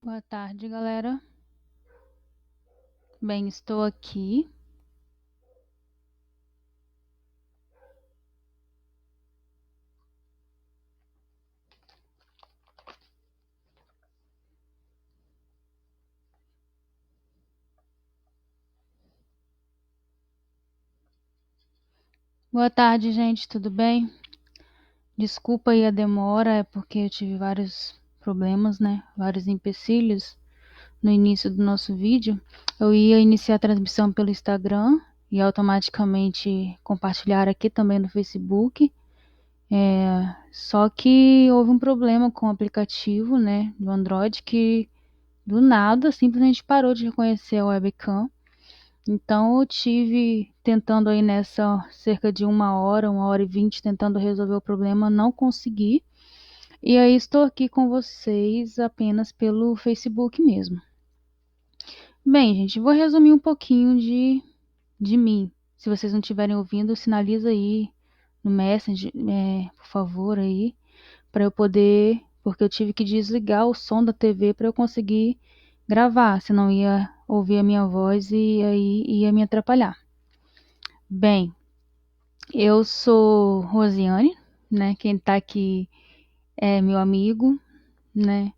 Boa tarde, galera. Bem, estou aqui. Boa tarde, gente, tudo bem? Desculpa aí a demora, é porque eu tive vários problemas, né? Vários empecilhos no início do nosso vídeo. Eu ia iniciar a transmissão pelo Instagram e automaticamente compartilhar aqui também no Facebook. Só que houve um problema com o aplicativo, né, do Android que do nada simplesmente parou de reconhecer a webcam. Então eu tive tentando aí nessa cerca de 1 hora e 20, tentando resolver o problema, não consegui. E aí estou aqui com vocês apenas pelo Facebook mesmo. Bem, gente, vou resumir um pouquinho de mim. Se vocês não estiverem ouvindo, sinaliza aí no Messenger, por favor, aí, para eu poder, porque eu tive que desligar o som da TV para eu conseguir gravar, senão ia ouvir a minha voz e aí ia me atrapalhar. Bem, eu sou Rosiane, né? Quem tá aqui é meu amigo, né?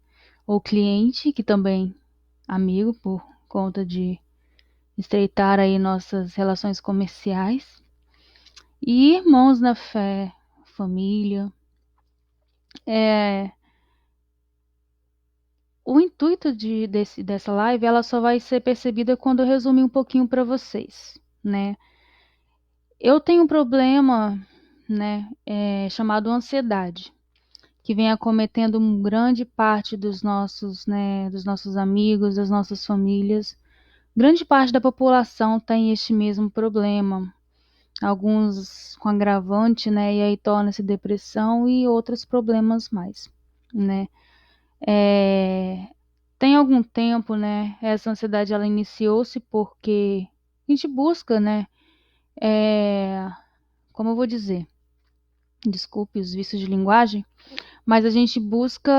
Ou cliente, que também amigo por conta de estreitar aí nossas relações comerciais. E irmãos na fé, família. O intuito dessa live, ela só vai ser percebida quando eu resumir um pouquinho para vocês, né? Eu tenho um problema, né, chamado ansiedade, que vem acometendo grande parte dos nossos, né, dos nossos amigos, das nossas famílias. Grande parte da população tem este mesmo problema. Alguns com agravante, né, e aí torna-se depressão e outros problemas mais, né. Tem algum tempo, né, essa ansiedade ela iniciou-se porque a gente busca, né, como eu vou dizer, desculpe os vícios de linguagem, mas a gente busca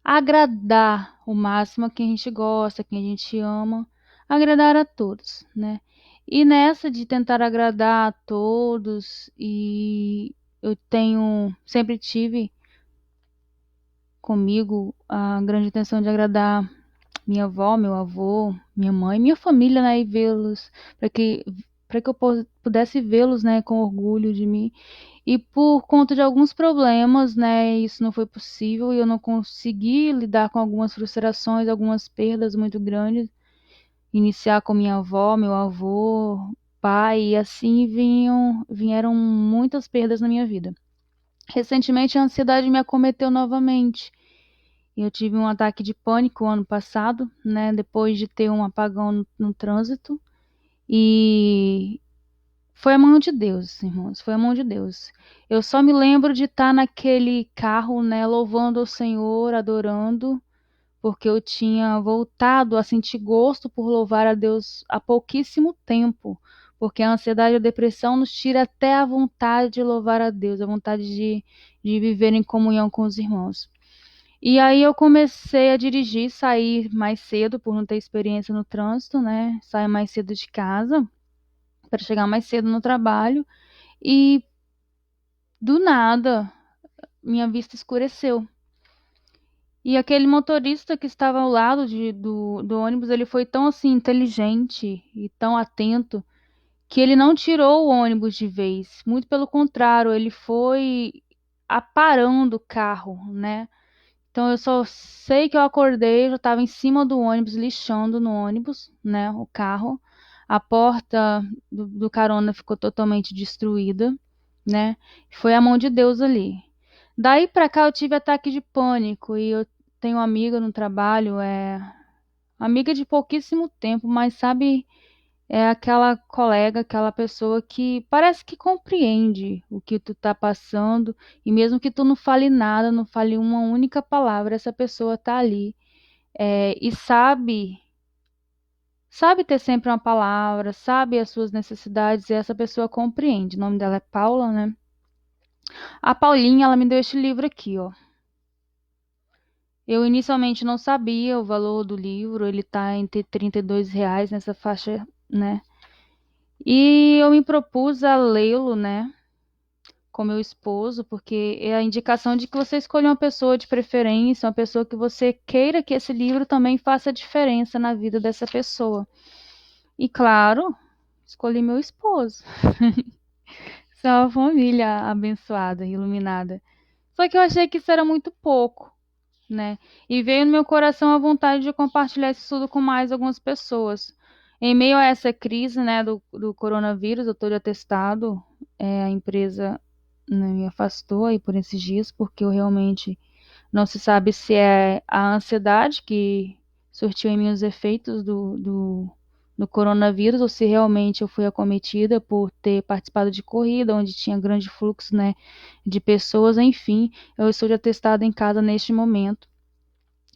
agradar o máximo a quem a gente gosta, quem a gente ama, agradar a todos, né? E nessa de tentar agradar a todos, e eu sempre tive comigo a grande intenção de agradar minha avó, meu avô, minha mãe, minha família, né, e vê-los, para que eu pudesse vê-los, né, com orgulho de mim. E por conta de alguns problemas, né, isso não foi possível e eu não consegui lidar com algumas frustrações, algumas perdas muito grandes. Iniciar com minha avó, meu avô, pai, e assim vieram muitas perdas na minha vida. Recentemente a ansiedade me acometeu novamente. Eu tive um ataque de pânico ano passado, né, depois de ter um apagão no trânsito. E foi a mão de Deus, irmãos, foi a mão de Deus. Eu só me lembro de estar naquele carro, né, louvando ao Senhor, adorando, porque eu tinha voltado a sentir gosto por louvar a Deus há pouquíssimo tempo, porque a ansiedade e a depressão nos tira até a vontade de louvar a Deus, a vontade de viver em comunhão com os irmãos. E aí eu comecei a dirigir, sair mais cedo, por não ter experiência no trânsito, né? Sair mais cedo de casa, para chegar mais cedo no trabalho. E do nada, minha vista escureceu. E aquele motorista que estava ao lado do ônibus, ele foi tão assim inteligente e tão atento que ele não tirou o ônibus de vez. Muito pelo contrário, ele foi aparando o carro, né? Então eu só sei que eu acordei, já estava em cima do ônibus, lixando no ônibus, né, o carro. A porta do carona ficou totalmente destruída, né? Foi a mão de Deus ali. Daí pra cá eu tive ataque de pânico e eu tenho uma amiga no trabalho, amiga de pouquíssimo tempo, mas sabe, é aquela colega, aquela pessoa que parece que compreende o que tu tá passando, e mesmo que tu não fale nada, não fale uma única palavra, essa pessoa tá ali, e sabe ter sempre uma palavra, sabe as suas necessidades, e essa pessoa compreende. O nome dela é Paula, né? A Paulinha, ela me deu este livro aqui, ó. Eu inicialmente não sabia o valor do livro, ele está entre R$ 32 nessa faixa, né? E eu me propus a lê-lo, né, com meu esposo, porque é a indicação de que você escolha uma pessoa de preferência, uma pessoa que você queira que esse livro também faça diferença na vida dessa pessoa. E claro, escolhi meu esposo. Sou uma família abençoada, iluminada. Só que eu achei que isso era muito pouco, né? E veio no meu coração a vontade de compartilhar esse estudo com mais algumas pessoas. Em meio a essa crise, né, do coronavírus, eu estou de atestado, a empresa, né, me afastou aí por esses dias, porque eu realmente não se sabe se é a ansiedade que surtiu em mim os efeitos do coronavírus ou se realmente eu fui acometida por ter participado de corrida, onde tinha grande fluxo, né, de pessoas. Enfim, eu estou de atestado em casa neste momento.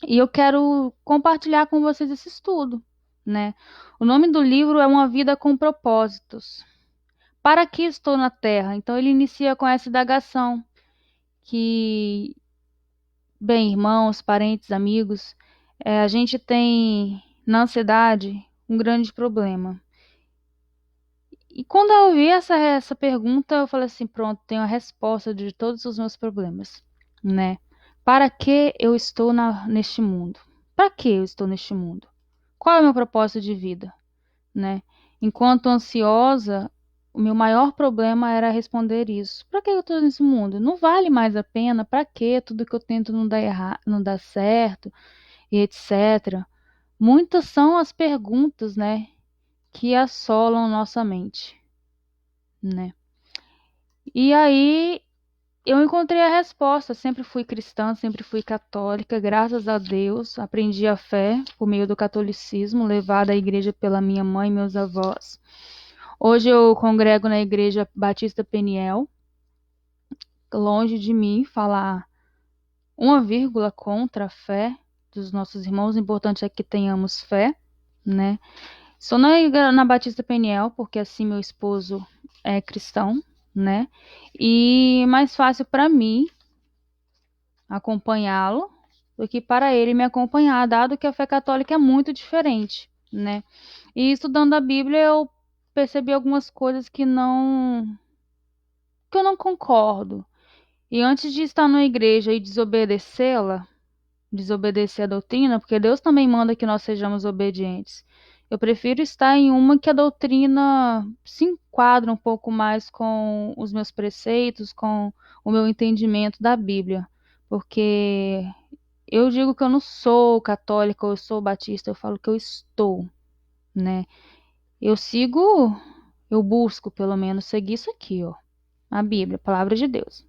E eu quero compartilhar com vocês esse estudo, né? O nome do livro é Uma Vida com Propósitos. Para que estou na Terra? Então ele inicia com essa indagação que, bem, irmãos, parentes, amigos, a gente tem na ansiedade um grande problema. E quando eu vi essa pergunta, eu falei assim, pronto, tenho a resposta de todos os meus problemas, né? Para que eu estou neste mundo? Para que eu estou neste mundo? Qual é o meu propósito de vida, né? Enquanto ansiosa, o meu maior problema era responder isso. Para que eu estou nesse mundo? Não vale mais a pena? Para que tudo que eu tento não dá errado, não dá certo, e etc. Muitas são as perguntas, né, que assolam nossa mente, né? E aí eu encontrei a resposta. Sempre fui cristã, sempre fui católica, graças a Deus. Aprendi a fé por meio do catolicismo, levada à igreja pela minha mãe e meus avós. Hoje eu congrego na Igreja Batista Peniel. Longe de mim falar uma vírgula contra a fé dos nossos irmãos. O importante é que tenhamos fé, né? Sou na Batista Peniel, porque assim meu esposo é cristão, né? E mais fácil para mim acompanhá-lo do que para ele me acompanhar, dado que a fé católica é muito diferente, né? E estudando a Bíblia eu percebi algumas coisas que eu não concordo. E antes de estar na igreja e desobedecê-la, desobedecer a doutrina, porque Deus também manda que nós sejamos obedientes. Eu prefiro estar em uma que a doutrina se enquadra um pouco mais com os meus preceitos, com o meu entendimento da Bíblia. Porque eu digo que eu não sou católica, eu sou batista, eu falo que eu estou, né? Eu sigo, eu busco pelo menos seguir isso aqui, ó. A Bíblia, a palavra de Deus.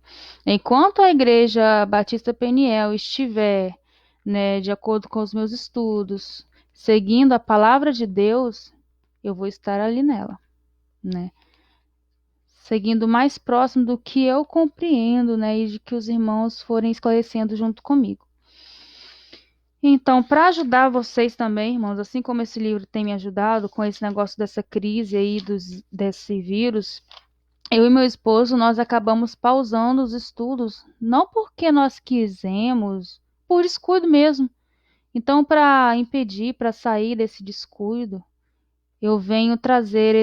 Enquanto a Igreja Batista Peniel estiver, né, de acordo com os meus estudos, seguindo a palavra de Deus, eu vou estar ali nela, né? Seguindo mais próximo do que eu compreendo, né, e de que os irmãos forem esclarecendo junto comigo. Então, para ajudar vocês também, irmãos, assim como esse livro tem me ajudado com esse negócio dessa crise aí desse vírus, eu e meu esposo, nós acabamos pausando os estudos, não porque nós quisemos, por descuido mesmo. Então, para impedir, para sair desse descuido, eu venho trazer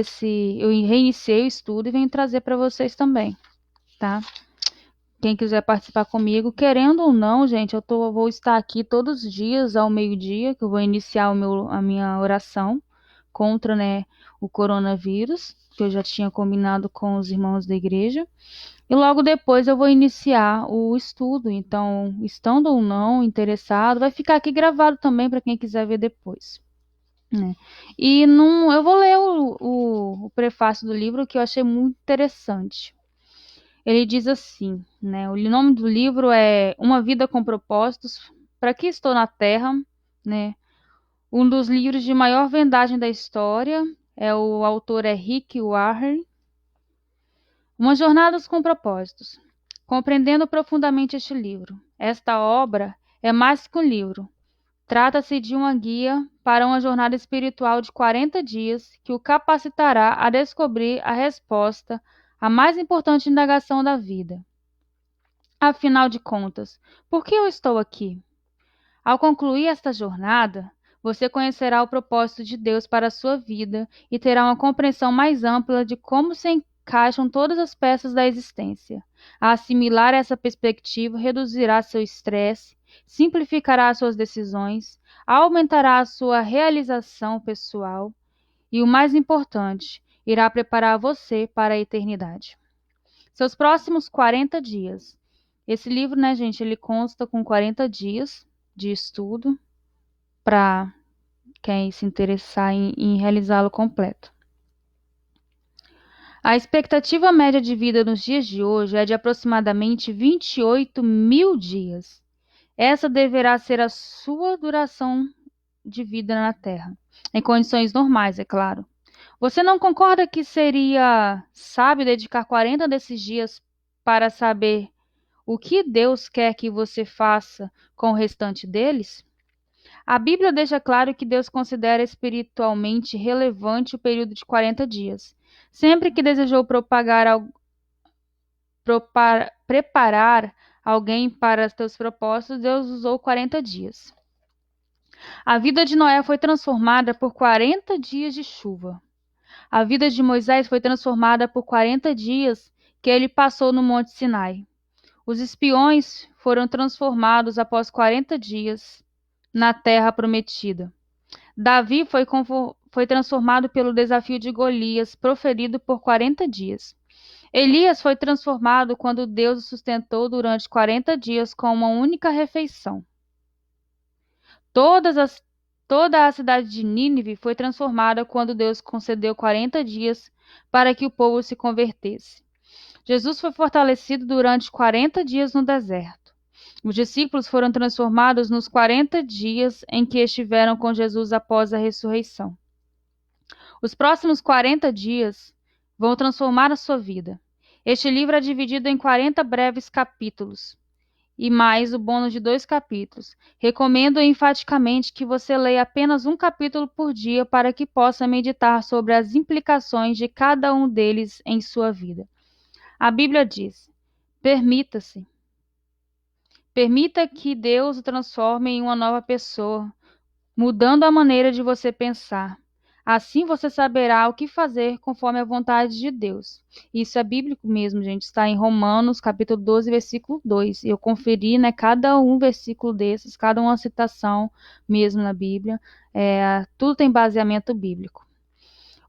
eu reiniciei o estudo e venho trazer para vocês também, tá? Quem quiser participar comigo, querendo ou não, gente, vou estar aqui todos os dias ao meio-dia, que eu vou iniciar a minha oração contra, né, o coronavírus, que eu já tinha combinado com os irmãos da igreja. E logo depois eu vou iniciar o estudo. Então, estando ou não interessado, vai ficar aqui gravado também para quem quiser ver depois, né? E não, eu vou ler o prefácio do livro que eu achei muito interessante. Ele diz assim, né? O nome do livro é Uma Vida com Propósitos. Para que estou na Terra, né? Um dos livros de maior vendagem da história. O autor é Rick Warren. Uma Jornada com Propósitos. Compreendendo profundamente este livro. Esta obra é mais que um livro. Trata-se de uma guia para uma jornada espiritual de 40 dias que o capacitará a descobrir a resposta à mais importante indagação da vida. Afinal de contas, por que eu estou aqui? Ao concluir esta jornada, você conhecerá o propósito de Deus para a sua vida e terá uma compreensão mais ampla de como se encaixam todas as peças da existência. A assimilar essa perspectiva reduzirá seu estresse, simplificará suas decisões, aumentará a sua realização pessoal e, o mais importante, irá preparar você para a eternidade. Seus próximos 40 dias. Esse livro, né, gente, ele consta com 40 dias de estudo para quem se interessar em realizá-lo completo. A expectativa média de vida nos dias de hoje é de aproximadamente 28 mil dias. Essa deverá ser a sua duração de vida na Terra, em condições normais, é claro. Você não concorda que seria sábio dedicar 40 desses dias para saber o que Deus quer que você faça com o restante deles? A Bíblia deixa claro que Deus considera espiritualmente relevante o período de 40 dias. Sempre que desejou preparar alguém para seus propósitos, Deus usou 40 dias. A vida de Noé foi transformada por 40 dias de chuva. A vida de Moisés foi transformada por 40 dias que ele passou no Monte Sinai. Os espiões foram transformados após 40 dias na Terra Prometida. Davi foi transformado pelo desafio de Golias, proferido por 40 dias. Elias foi transformado quando Deus o sustentou durante 40 dias com uma única refeição. Toda a cidade de Nínive foi transformada quando Deus concedeu 40 dias para que o povo se convertesse. Jesus foi fortalecido durante 40 dias no deserto. Os discípulos foram transformados nos 40 dias em que estiveram com Jesus após a ressurreição. Os próximos 40 dias vão transformar a sua vida. Este livro é dividido em 40 breves capítulos e mais o bônus de 2 capítulos. Recomendo enfaticamente que você leia apenas um capítulo por dia para que possa meditar sobre as implicações de cada um deles em sua vida. A Bíblia diz: permita-se. Permita que Deus o transforme em uma nova pessoa, mudando a maneira de você pensar. Assim você saberá o que fazer conforme a vontade de Deus. Isso é bíblico mesmo, gente. Está em Romanos, capítulo 12, versículo 2. Eu conferi, né, cada um versículo desses, cada uma citação mesmo na Bíblia. Tudo tem baseamento bíblico.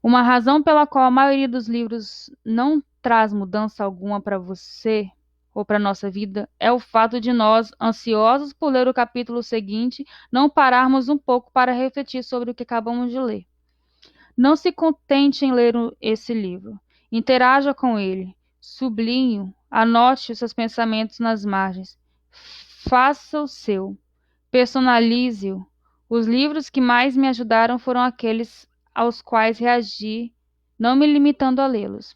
Uma razão pela qual a maioria dos livros não traz mudança alguma para você ou para a nossa vida é o fato de nós, ansiosos por ler o capítulo seguinte, não pararmos um pouco para refletir sobre o que acabamos de ler. Não se contente em ler esse livro. Interaja com ele. Sublinhe-o. Anote os seus pensamentos nas margens. Faça o seu. Personalize-o. Os livros que mais me ajudaram foram aqueles aos quais reagi, não me limitando a lê-los.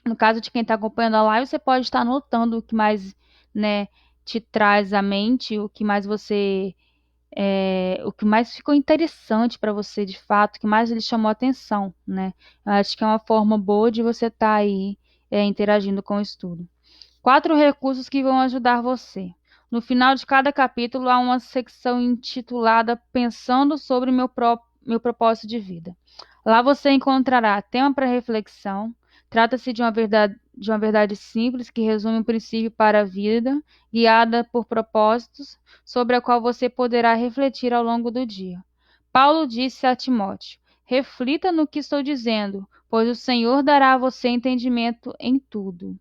No caso de quem está acompanhando a live, você pode estar anotando o que mais, né, te traz à mente, o que mais ficou interessante para você de fato, o que mais lhe chamou a atenção, né? Eu acho que é uma forma boa de você estar aí interagindo com o estudo. 4 recursos que vão ajudar você. No final de cada capítulo há uma secção intitulada Pensando sobre meu propósito de vida. Lá você encontrará tema para reflexão. Trata-se de uma verdade simples que resume um princípio para a vida, guiada por propósitos, sobre a qual você poderá refletir ao longo do dia. Paulo disse a Timóteo: reflita no que estou dizendo, pois o Senhor dará a você entendimento em tudo.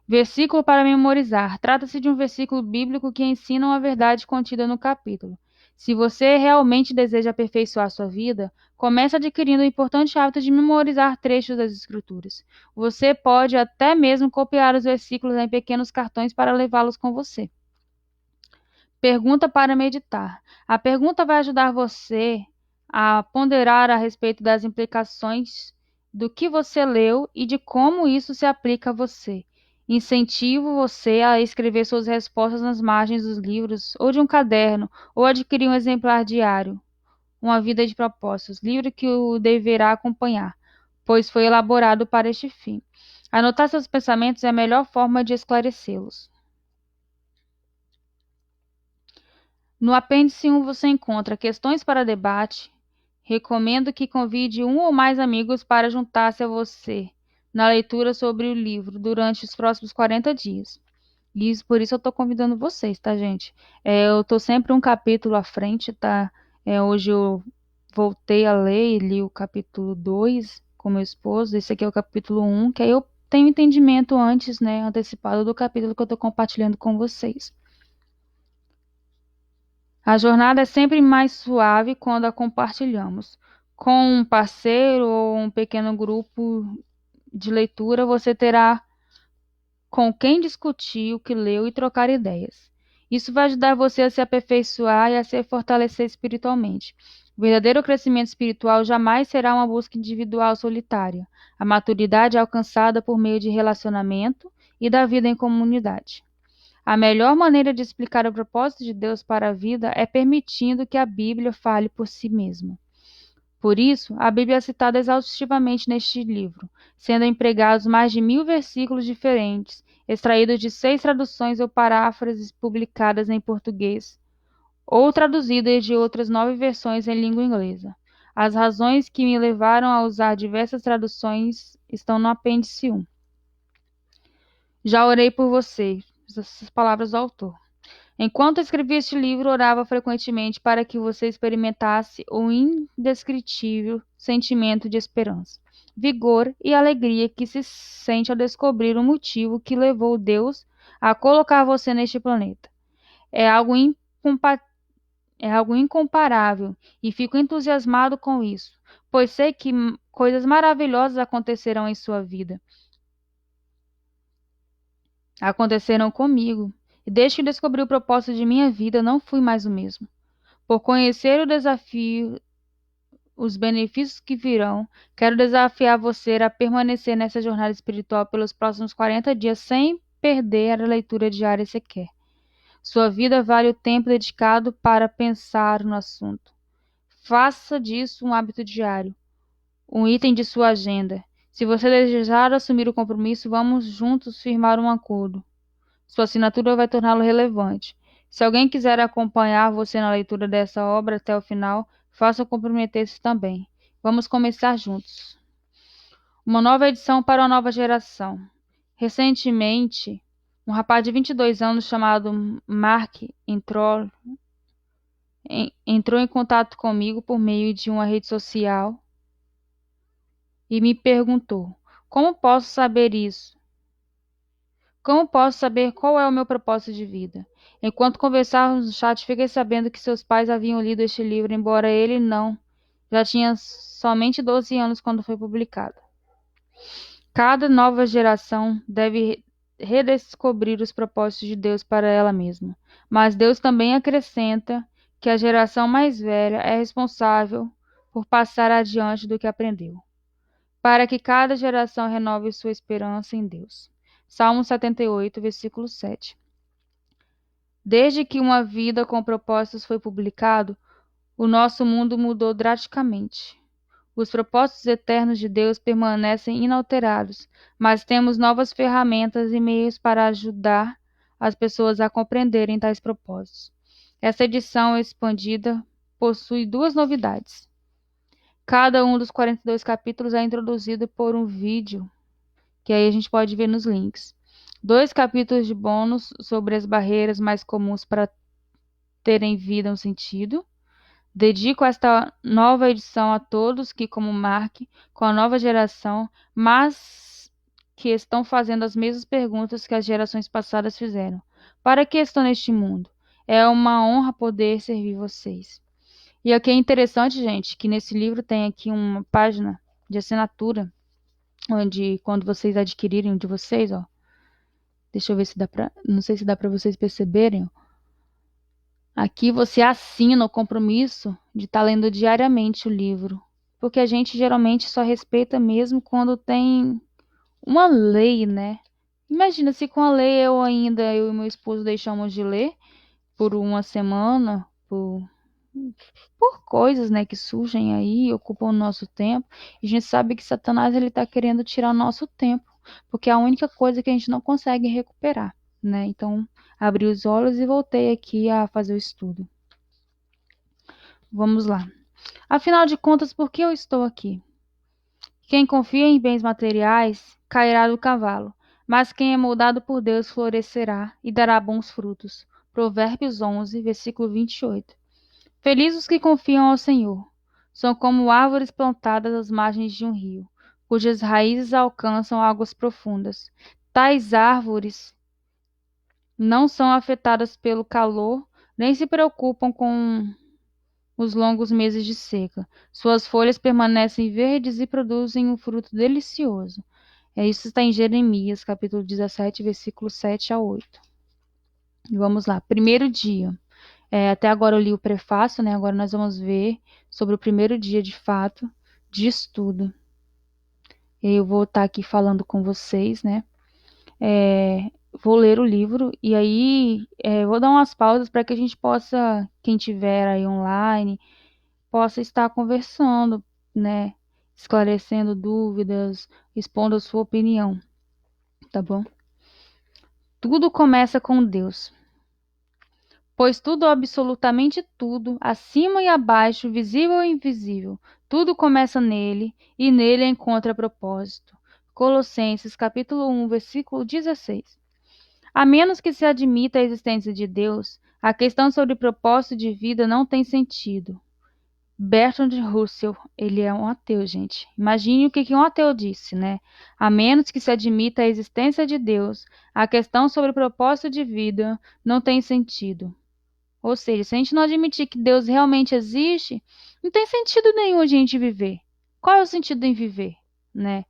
Versículo para memorizar. Trata-se de um versículo bíblico que ensina uma verdade contida no capítulo. Se você realmente deseja aperfeiçoar sua vida, comece adquirindo o importante hábito de memorizar trechos das Escrituras. Você pode até mesmo copiar os versículos em pequenos cartões para levá-los com você. Pergunta para meditar. A pergunta vai ajudar você a ponderar a respeito das implicações do que você leu e de como isso se aplica a você. Incentivo você a escrever suas respostas nas margens dos livros ou de um caderno, ou adquirir um exemplar diário. Uma vida de propósitos, livro que o deverá acompanhar, pois foi elaborado para este fim. Anotar seus pensamentos é a melhor forma de esclarecê-los. No apêndice 1 você encontra questões para debate. Recomendo que convide um ou mais amigos para juntar-se a você na leitura sobre o livro durante os próximos 40 dias. Por isso eu estou convidando vocês, tá, gente? Eu estou sempre um capítulo à frente, tá? Hoje eu voltei a ler e li o capítulo 2 com meu esposo. Esse aqui é o capítulo 1, que aí eu tenho entendimento antes, né, antecipado do capítulo que eu estou compartilhando com vocês. A jornada é sempre mais suave quando a compartilhamos. Com um parceiro ou um pequeno grupo de leitura, você terá com quem discutir o que leu e trocar ideias. Isso vai ajudar você a se aperfeiçoar e a se fortalecer espiritualmente. O verdadeiro crescimento espiritual jamais será uma busca individual solitária. A maturidade é alcançada por meio de relacionamento e da vida em comunidade. A melhor maneira de explicar o propósito de Deus para a vida é permitindo que a Bíblia fale por si mesma. Por isso, a Bíblia é citada exaustivamente neste livro, sendo empregados mais de 1000 versículos diferentes, extraídos de 6 traduções ou paráfrases publicadas em português, ou traduzidas de outras 9 versões em língua inglesa. As razões que me levaram a usar diversas traduções estão no apêndice 1. Já orei por você, essas palavras do autor. Enquanto escrevia este livro, orava frequentemente para que você experimentasse o indescritível sentimento de esperança, vigor e alegria que se sente ao descobrir o motivo que levou Deus a colocar você neste planeta. É algo, é algo incomparável e fico entusiasmado com isso, pois sei que coisas maravilhosas acontecerão em sua vida. Aconteceram comigo, e desde que descobri o propósito de minha vida, não fui mais o mesmo. Por conhecer o desafio, os benefícios que virão, quero desafiar você a permanecer nessa jornada espiritual pelos próximos 40 dias sem perder a leitura diária sequer. Sua vida vale o tempo dedicado para pensar no assunto. Faça disso um hábito diário, um item de sua agenda. Se você desejar assumir o compromisso, vamos juntos firmar um acordo. Sua assinatura vai torná-lo relevante. Se alguém quiser acompanhar você na leitura dessa obra até o final, faça comprometer-se também. Vamos começar juntos. Uma nova edição para uma nova geração. Recentemente, um rapaz de 22 anos chamado Mark entrou em contato comigo por meio de uma rede social e me perguntou: Como posso saber isso? Como posso saber qual é o meu propósito de vida? Enquanto conversávamos no chat, fiquei sabendo que seus pais haviam lido este livro, embora ele não. Já tinha somente 12 anos quando foi publicado. Cada nova geração deve redescobrir os propósitos de Deus para ela mesma. Mas Deus também acrescenta que a geração mais velha é responsável por passar adiante do que aprendeu, para que cada geração renove sua esperança em Deus. Salmo 78, versículo 7. Desde que Uma Vida com Propósitos foi publicado, o nosso mundo mudou drasticamente. Os propósitos eternos de Deus permanecem inalterados, mas temos novas ferramentas e meios para ajudar as pessoas a compreenderem tais propósitos. Essa edição expandida possui 2 novidades. Cada um dos 42 capítulos é introduzido por um vídeo, que aí a gente pode ver nos links. 2 capítulos de bônus sobre as barreiras mais comuns para terem vida um sentido. Dedico esta nova edição a todos que, como Mark, com a nova geração, mas que estão fazendo as mesmas perguntas que as gerações passadas fizeram. Para que estão neste mundo? É uma honra poder servir vocês. E aqui é interessante, gente, que nesse livro tem aqui uma página de assinatura, onde quando vocês adquirirem um de vocês, ó, deixa eu ver se dá para, não sei se dá para vocês perceberem, ó. Aqui você assina o compromisso de estar lendo diariamente o livro, porque a gente geralmente só respeita mesmo quando tem uma lei, né? Imagina se com a lei eu e meu esposo deixamos de ler por uma semana, por coisas, né, que surgem aí, ocupam o nosso tempo. E a gente sabe que Satanás ele está querendo tirar o nosso tempo, porque é a única coisa que a gente não consegue recuperar, né? Então, abri os olhos e voltei aqui a fazer o estudo. Vamos lá. Afinal de contas, por que eu estou aqui? Quem confia em bens materiais cairá do cavalo, mas quem é moldado por Deus florescerá e dará bons frutos. Provérbios 11, versículo 28. Felizes os que confiam ao Senhor. São como árvores plantadas às margens de um rio, cujas raízes alcançam águas profundas. Tais árvores não são afetadas pelo calor, nem se preocupam com os longos meses de seca. Suas folhas permanecem verdes e produzem um fruto delicioso. Isso está em Jeremias, capítulo 17, versículos 7 a 8. Vamos lá. Primeiro dia. Até agora eu li o prefácio, né? Agora nós vamos ver sobre o primeiro dia de fato de estudo. Eu vou estar aqui falando com vocês, né? Vou ler o livro e aí vou dar umas pausas para que a gente possa, quem tiver aí online, possa estar conversando, né? Esclarecendo dúvidas, expondo a sua opinião, tá bom? Tudo começa com Deus. Pois tudo, absolutamente tudo, acima e abaixo, visível e invisível, tudo começa nele e nele encontra propósito. Colossenses capítulo 1, versículo 16. A menos que se admita a existência de Deus, a questão sobre propósito de vida não tem sentido. Bertrand Russell, ele é um ateu, gente. Imagine o que um ateu disse, né? A menos que se admita a existência de Deus, a questão sobre propósito de vida não tem sentido. Ou seja, se a gente não admitir que Deus realmente existe, não tem sentido nenhum a gente viver. Qual é o sentido em viver, né?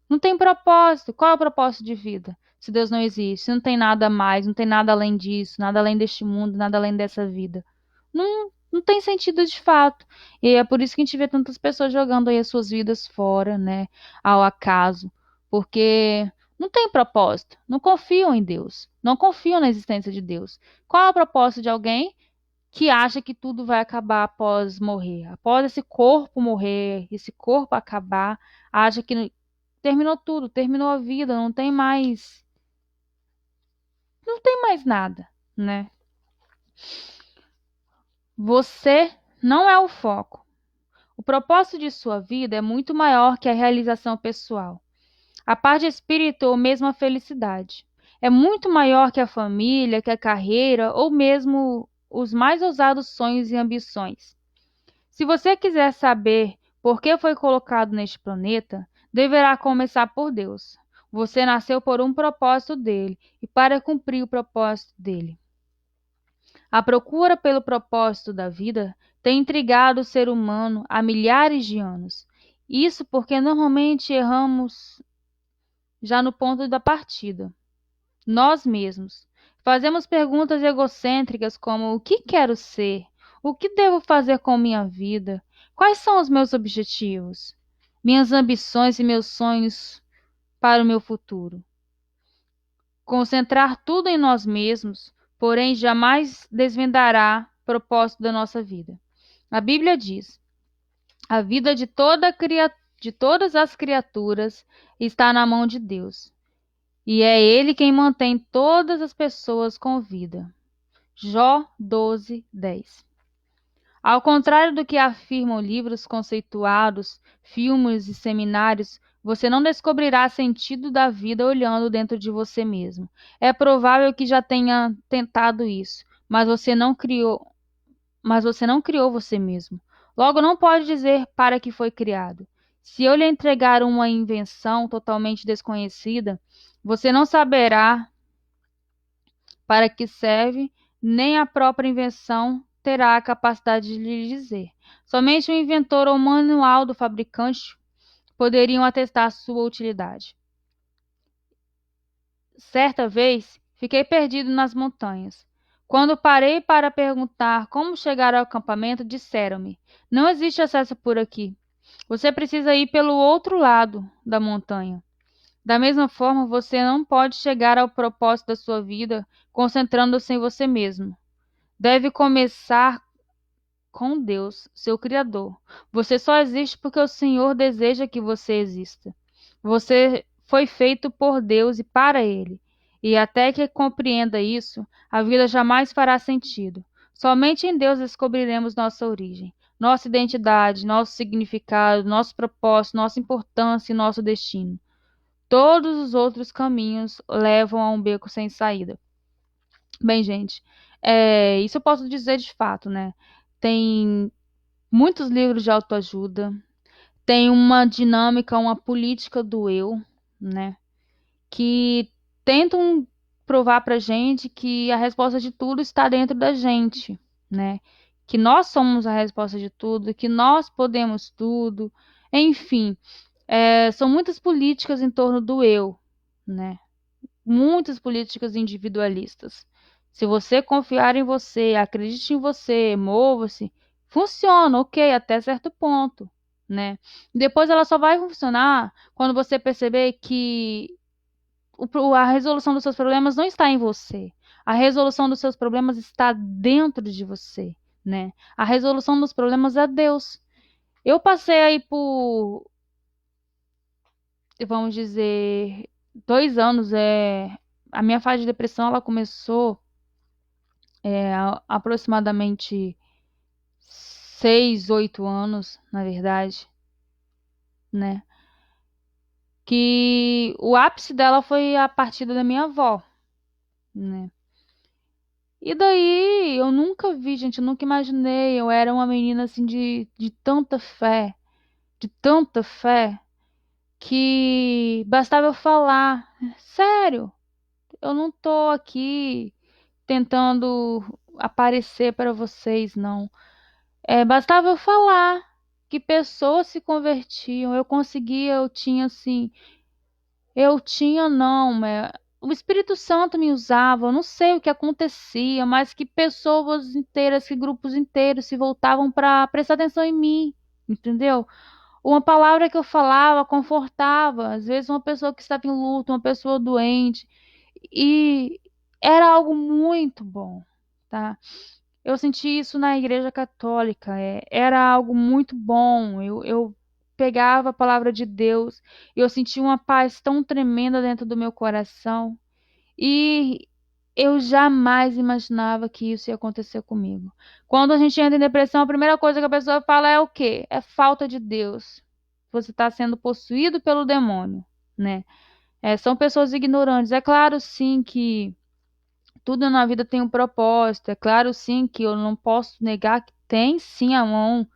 Não tem propósito. Qual é o propósito de vida? Se Deus não existe, se não tem nada mais, não tem nada além disso, nada além deste mundo, nada além dessa vida. Não tem sentido de fato. E é por isso que a gente vê tantas pessoas jogando aí as suas vidas fora, né? Ao acaso. Porque não tem propósito. Não confiam em Deus. Não confiam na existência de Deus. Qual é o propósito de alguém que acha que tudo vai acabar após morrer? Após esse corpo morrer, esse corpo acabar, acha que terminou tudo, terminou a vida, não tem mais nada, né? Você não é o foco. O propósito de sua vida é muito maior que a realização pessoal. A paz de espírito ou mesmo a felicidade. É muito maior que a família, que a carreira ou mesmo os mais ousados sonhos e ambições. Se você quiser saber por que foi colocado neste planeta, deverá começar por Deus. Você nasceu por um propósito dele e para cumprir o propósito dele. A procura pelo propósito da vida tem intrigado o ser humano há milhares de anos. Isso porque normalmente erramos já no ponto da partida. Nós mesmos fazemos perguntas egocêntricas como: o que quero ser? O que devo fazer com minha vida? Quais são os meus objetivos? Minhas ambições e meus sonhos para o meu futuro? Concentrar tudo em nós mesmos, porém, jamais desvendará o propósito da nossa vida. A Bíblia diz: a vida de todas as criaturas está na mão de Deus, e é Ele quem mantém todas as pessoas com vida. Jó 12, 10. Ao contrário do que afirmam livros conceituados, filmes e seminários, você não descobrirá sentido da vida olhando dentro de você mesmo. É provável que já tenha tentado isso, mas você não criou você mesmo. Logo, não pode dizer para que foi criado. Se eu lhe entregar uma invenção totalmente desconhecida, você não saberá para que serve, nem a própria invenção terá a capacidade de lhe dizer. Somente o inventor ou o manual do fabricante poderiam atestar sua utilidade. Certa vez, fiquei perdido nas montanhas. Quando parei para perguntar como chegar ao acampamento, disseram-me: não existe acesso por aqui. Você precisa ir pelo outro lado da montanha. Da mesma forma, você não pode chegar ao propósito da sua vida concentrando-se em você mesmo. Deve começar com Deus, seu Criador. Você só existe porque o Senhor deseja que você exista. Você foi feito por Deus e para Ele. E até que compreenda isso, a vida jamais fará sentido. Somente em Deus descobriremos nossa origem. nossa identidade, nosso significado, nosso propósito, nossa importância e nosso destino. Todos os outros caminhos levam a um beco sem saída. Bem, gente, isso eu posso dizer de fato, né? Tem muitos livros de autoajuda, tem uma dinâmica, uma política do eu, né? Que tentam provar pra gente que a resposta de tudo está dentro da gente, né? Que nós somos a resposta de tudo, que nós podemos tudo. Enfim, são muitas políticas em torno do eu, né? Muitas políticas individualistas. Se você confiar em você, acredite em você, mova-se, funciona, ok, até certo ponto, né? Depois ela só vai funcionar quando você perceber que a resolução dos seus problemas não está em você. A resolução dos seus problemas está dentro de você, né? A resolução dos problemas é Deus. Eu passei aí por, vamos dizer, 2 anos. A minha fase de depressão ela começou aproximadamente 6, 8 anos, na verdade, né? Que o ápice dela foi a partida da minha avó, né? E daí eu nunca vi, gente, eu nunca imaginei. Eu era uma menina assim de tanta fé, que bastava eu falar, sério, eu não tô aqui tentando aparecer para vocês, não. Bastava eu falar que pessoas se convertiam, eu conseguia, eu tinha assim, eu tinha não, o Espírito Santo me usava, eu não sei o que acontecia, mas que pessoas inteiras, que grupos inteiros se voltavam para prestar atenção em mim, entendeu? Uma palavra que eu falava confortava, às vezes uma pessoa que estava em luto, uma pessoa doente, e era algo muito bom, tá? Eu senti isso na Igreja Católica, era algo muito bom. Eu pegava a palavra de Deus, e eu sentia uma paz tão tremenda dentro do meu coração, e eu jamais imaginava que isso ia acontecer comigo. Quando a gente entra em depressão, a primeira coisa que a pessoa fala é o quê? É falta de Deus. Você está sendo possuído pelo demônio, né? São pessoas ignorantes. É claro, sim, que tudo na vida tem um propósito. É claro, sim, que eu não posso negar que tem sim a mão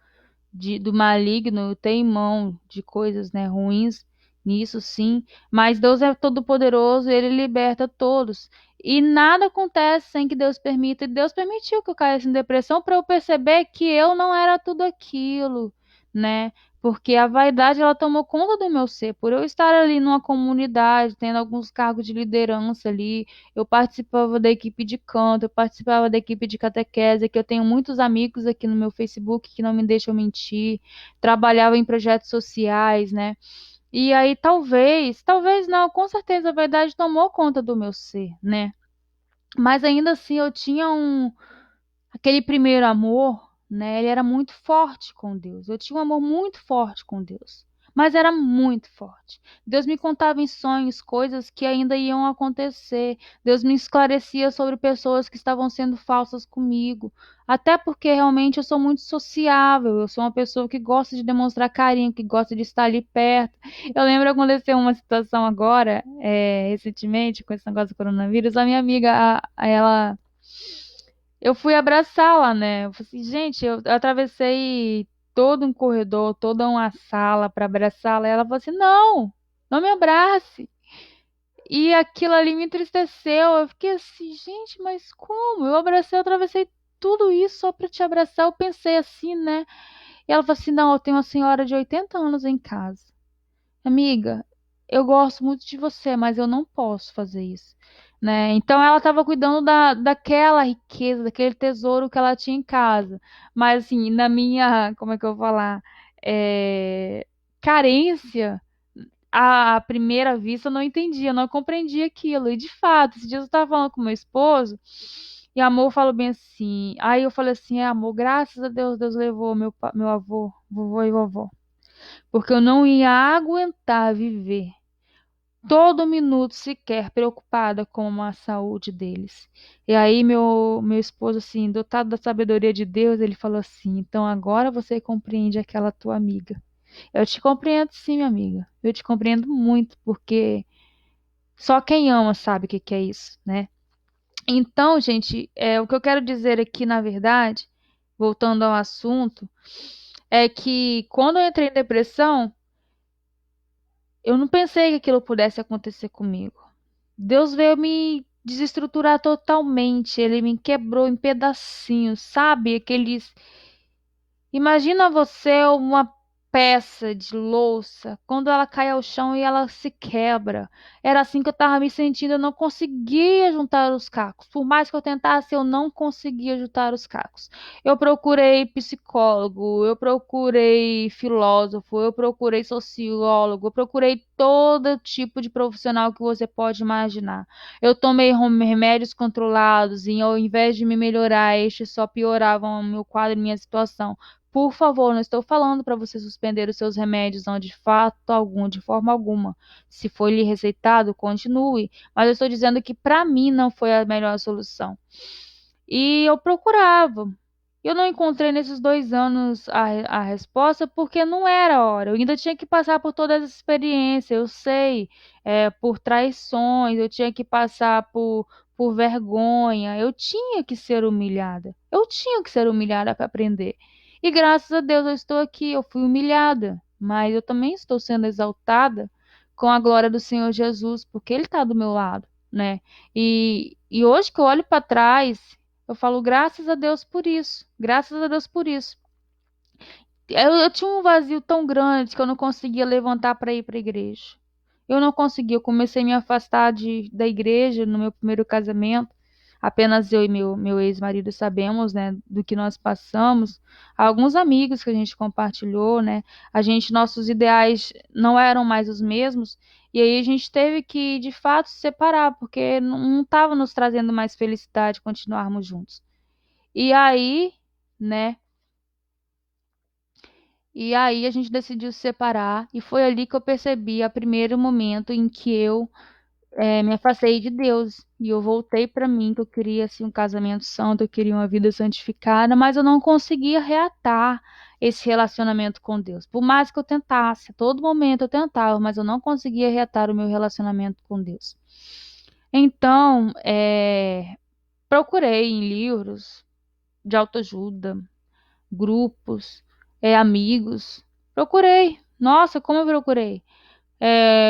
do maligno, tem mão de coisas, né, ruins nisso, sim. Mas Deus é todo-poderoso, ele liberta todos. E nada acontece sem que Deus permita. E Deus permitiu que eu caísse em depressão para eu perceber que eu não era tudo aquilo, né? Porque a vaidade ela tomou conta do meu ser. Por eu estar ali numa comunidade, tendo alguns cargos de liderança ali, eu participava da equipe de canto, eu participava da equipe de catequese, que eu tenho muitos amigos aqui no meu Facebook que não me deixam mentir, trabalhava em projetos sociais, né? E aí talvez não, com certeza a verdade tomou conta do meu ser, né? Mas ainda assim eu tinha aquele primeiro amor, né? Ele era muito forte com Deus. Eu tinha um amor muito forte com Deus, mas era muito forte. Deus me contava em sonhos coisas que ainda iam acontecer. Deus me esclarecia sobre pessoas que estavam sendo falsas comigo. Até porque realmente eu sou muito sociável. Eu sou uma pessoa que gosta de demonstrar carinho, que gosta de estar ali perto. Eu lembro que aconteceu uma situação agora, recentemente, com esse negócio do coronavírus. A minha amiga, ela eu fui abraçá-la, né? Eu falei assim, gente, eu atravessei todo um corredor, toda uma sala para abraçá-la. E ela falou assim: não, não me abrace. E aquilo ali me entristeceu. Eu fiquei assim, gente, mas como? Eu atravessei tudo isso só para te abraçar. Eu pensei assim, né? E ela falou assim: não, eu tenho uma senhora de 80 anos em casa. Amiga, eu gosto muito de você, mas eu não posso fazer isso, né? Então ela estava cuidando daquela riqueza, daquele tesouro que ela tinha em casa. Mas assim, na minha, como é que eu vou falar? É, carência, à primeira vista eu não entendia, eu não compreendia aquilo. E de fato, esses dias eu estava falando com meu esposo, e amor falou bem assim. Aí eu falei assim, amor, graças a Deus, Deus levou meu avô, vovô e vovó. Porque eu não ia aguentar viver todo minuto sequer preocupada com a saúde deles. E aí meu esposo, assim, dotado da sabedoria de Deus, ele falou assim: então agora você compreende aquela tua amiga. Eu te compreendo sim, minha amiga. Eu te compreendo muito, porque só quem ama sabe o que que é isso, né? Então, gente, o que eu quero dizer aqui, na verdade, voltando ao assunto, é que quando eu entrei em depressão, eu não pensei que aquilo pudesse acontecer comigo. Deus veio me desestruturar totalmente, ele me quebrou em pedacinhos, sabe? Aqueles. Imagina você uma peça de louça, quando ela cai ao chão e ela se quebra. Era assim que eu estava me sentindo, eu não conseguia juntar os cacos. Por mais que eu tentasse, eu não conseguia juntar os cacos. Eu procurei psicólogo, eu procurei filósofo, eu procurei sociólogo, eu procurei todo tipo de profissional que você pode imaginar. Eu tomei remédios controlados e ao invés de me melhorar, estes só pioravam o meu quadro e minha situação. Por favor, não estou falando para você suspender os seus remédios, não, de fato algum, de forma alguma. Se foi lhe receitado, continue. Mas eu estou dizendo que para mim não foi a melhor solução. E eu procurava. Eu não encontrei nesses 2 anos a resposta porque não era a hora. Eu ainda tinha que passar por toda essa experiência, eu sei, por traições, eu tinha que passar por vergonha, eu tinha que ser humilhada. Eu tinha que ser humilhada para aprender. E graças a Deus eu estou aqui, eu fui humilhada, mas eu também estou sendo exaltada com a glória do Senhor Jesus, porque Ele está do meu lado, né? E hoje que eu olho para trás, eu falo graças a Deus por isso, graças a Deus por isso. Eu tinha um vazio tão grande que eu não conseguia levantar para ir para a igreja. Eu não conseguia, eu comecei a me afastar da igreja no meu primeiro casamento. Apenas eu e meu ex-marido sabemos, né, do que nós passamos. Alguns amigos que a gente compartilhou, né, nossos ideais não eram mais os mesmos. E aí a gente teve que, de fato, se separar, porque não estava nos trazendo mais felicidade continuarmos juntos. E aí, né, a gente decidiu se separar e foi ali que eu percebi, a primeiro momento em que eu me afastei de Deus e eu voltei para mim, que eu queria assim um casamento santo, eu queria uma vida santificada, mas eu não conseguia reatar esse relacionamento com Deus. Por mais que eu tentasse, a todo momento eu tentava, mas eu não conseguia reatar o meu relacionamento com Deus. Então, procurei em livros de autoajuda, grupos, amigos. Procurei. Nossa, como eu procurei.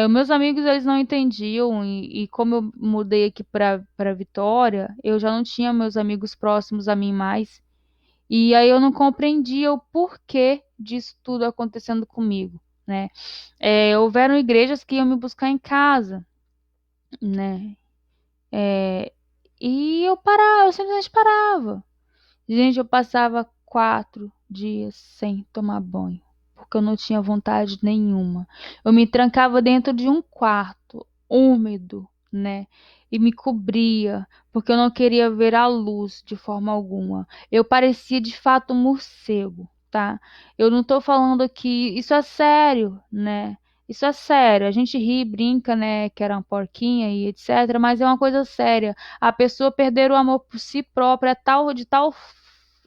Meus amigos, eles não entendiam e como eu mudei aqui para Vitória, eu já não tinha meus amigos próximos a mim mais. E aí eu não compreendia o porquê disso tudo acontecendo comigo, né? Houveram igrejas que iam me buscar em casa, né? E eu simplesmente parava. Gente, eu passava 4 dias sem tomar banho, porque eu não tinha vontade nenhuma. Eu me trancava dentro de um quarto úmido, né? E me cobria, porque eu não queria ver a luz de forma alguma. Eu parecia de fato um morcego, tá? Eu não tô falando aqui, isso é sério, né? Isso é sério. A gente ri, brinca, né? Que era uma porquinha e etc. Mas é uma coisa séria. A pessoa perder o amor por si própria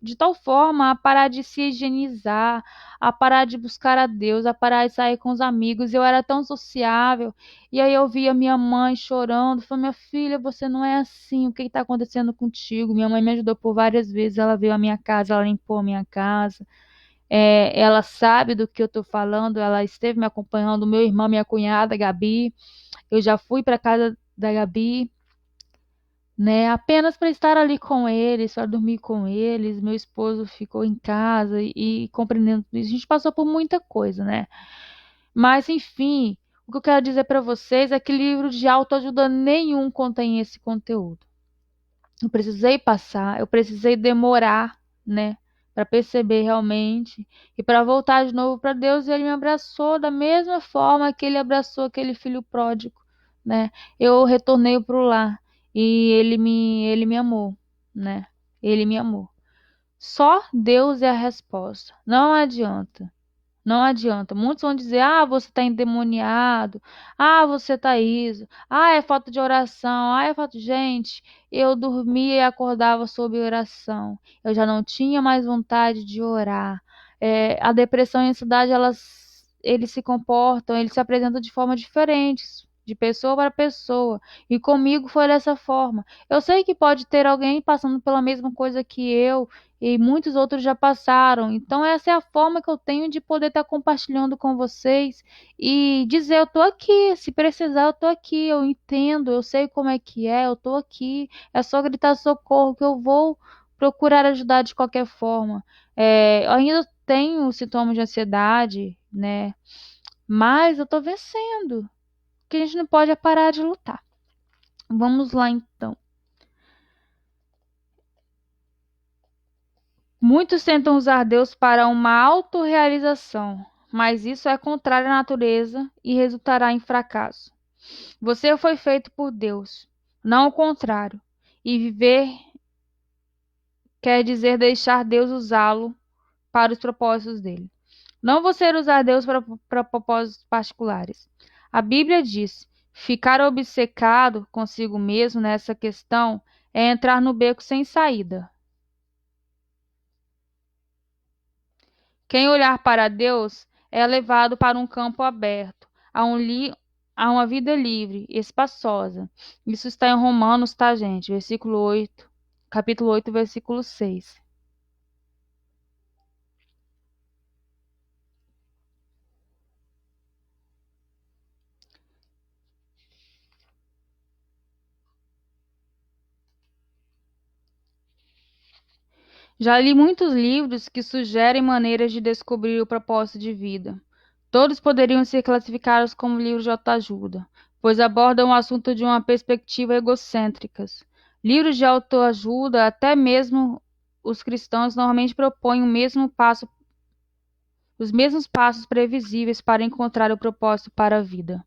de tal forma a parar de se higienizar, a parar de buscar a Deus, a parar de sair com os amigos. Eu era tão sociável, e aí eu via minha mãe chorando, falei, minha filha, você não é assim, o que está acontecendo contigo? Minha mãe me ajudou por várias vezes, ela veio à minha casa, ela limpou a minha casa, ela sabe do que eu estou falando, ela esteve me acompanhando, meu irmão, minha cunhada, Gabi, eu já fui para casa da Gabi, né? Apenas para estar ali com eles, para dormir com eles. Meu esposo ficou em casa e compreendendo tudo isso. A gente passou por muita coisa, né? Mas, enfim, o que eu quero dizer para vocês é que livro de autoajuda nenhum contém esse conteúdo. Eu precisei passar, eu precisei demorar, né? Para perceber realmente e para voltar de novo para Deus. E Ele me abraçou da mesma forma que Ele abraçou aquele filho pródigo, né? Eu retornei para o lar e ele me amou, né? Ele me amou. Só Deus é a resposta. Não adianta. Não adianta. Muitos vão dizer: ah, você está endemoniado. Ah, você está isso. Ah, é falta de oração. Ah, é falta. Gente, eu dormia e acordava sob oração. Eu já não tinha mais vontade de orar. A depressão e a ansiedade, eles se comportam, eles se apresentam de forma diferentes, de pessoa para pessoa. E comigo foi dessa forma. Eu sei que pode ter alguém passando pela mesma coisa que eu, e muitos outros já passaram. Então, essa é a forma que eu tenho de poder estar compartilhando com vocês e dizer: eu tô aqui, se precisar, eu tô aqui, eu entendo, eu sei como é que é, eu tô aqui. É só gritar socorro que eu vou procurar ajudar de qualquer forma. Eu ainda tenho sintomas de ansiedade, né? Mas eu tô vencendo. O que a gente não pode é parar de lutar. Vamos lá, então. Muitos tentam usar Deus para uma autorrealização, mas isso é contrário à natureza e resultará em fracasso. Você foi feito por Deus, não o contrário. E viver quer dizer deixar Deus usá-lo para os propósitos dele. Não você usar Deus para propósitos particulares. A Bíblia diz: ficar obcecado consigo mesmo nessa questão é entrar no beco sem saída. Quem olhar para Deus é levado para um campo aberto, a uma vida livre, espaçosa. Isso está em Romanos, tá, gente? Versículo 8, capítulo 8, versículo 6. Já li muitos livros que sugerem maneiras de descobrir o propósito de vida. Todos poderiam ser classificados como livros de autoajuda, pois abordam o assunto de uma perspectiva egocêntrica. Livros de autoajuda, até mesmo os cristãos, normalmente propõem os mesmos passos previsíveis para encontrar o propósito para a vida.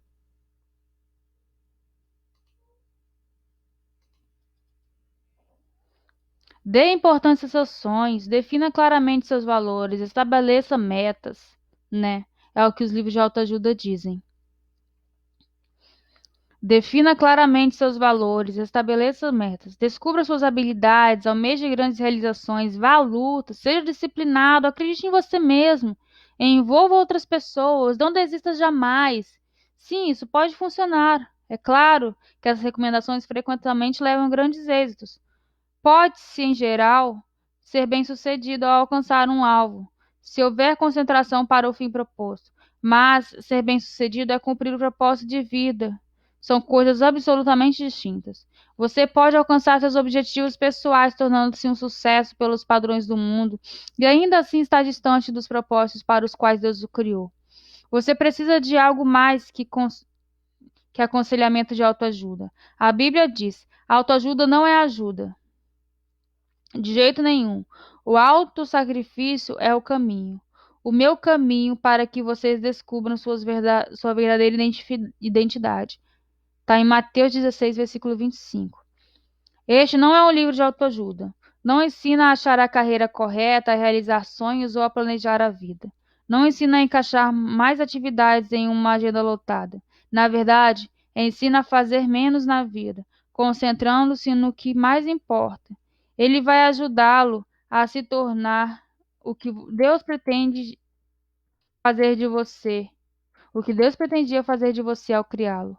Dê importância aos seus sonhos, defina claramente seus valores, estabeleça metas, né? É o que os livros de autoajuda dizem. Defina claramente seus valores, estabeleça metas, descubra suas habilidades, almeje grandes realizações, vá à luta, seja disciplinado, acredite em você mesmo, envolva outras pessoas, não desista jamais. Sim, isso pode funcionar. É claro que as recomendações frequentemente levam a grandes êxitos. Pode-se, em geral, ser bem-sucedido ao alcançar um alvo, se houver concentração para o fim proposto, mas ser bem-sucedido é cumprir o propósito de vida. São coisas absolutamente distintas. Você pode alcançar seus objetivos pessoais, tornando-se um sucesso pelos padrões do mundo, e ainda assim estar distante dos propósitos para os quais Deus o criou. Você precisa de algo mais que aconselhamento de autoajuda. A Bíblia diz: autoajuda não é ajuda. De jeito nenhum. O autossacrifício é o caminho. O meu caminho para que vocês descubram sua verdadeira identidade. Está em Mateus 16, versículo 25. Este não é um livro de autoajuda. Não ensina a achar a carreira correta, a realizar sonhos ou a planejar a vida. Não ensina a encaixar mais atividades em uma agenda lotada. Na verdade, ensina a fazer menos na vida, concentrando-se no que mais importa. Ele vai ajudá-lo a se tornar o que Deus pretende fazer de você, o que Deus pretendia fazer de você ao criá-lo.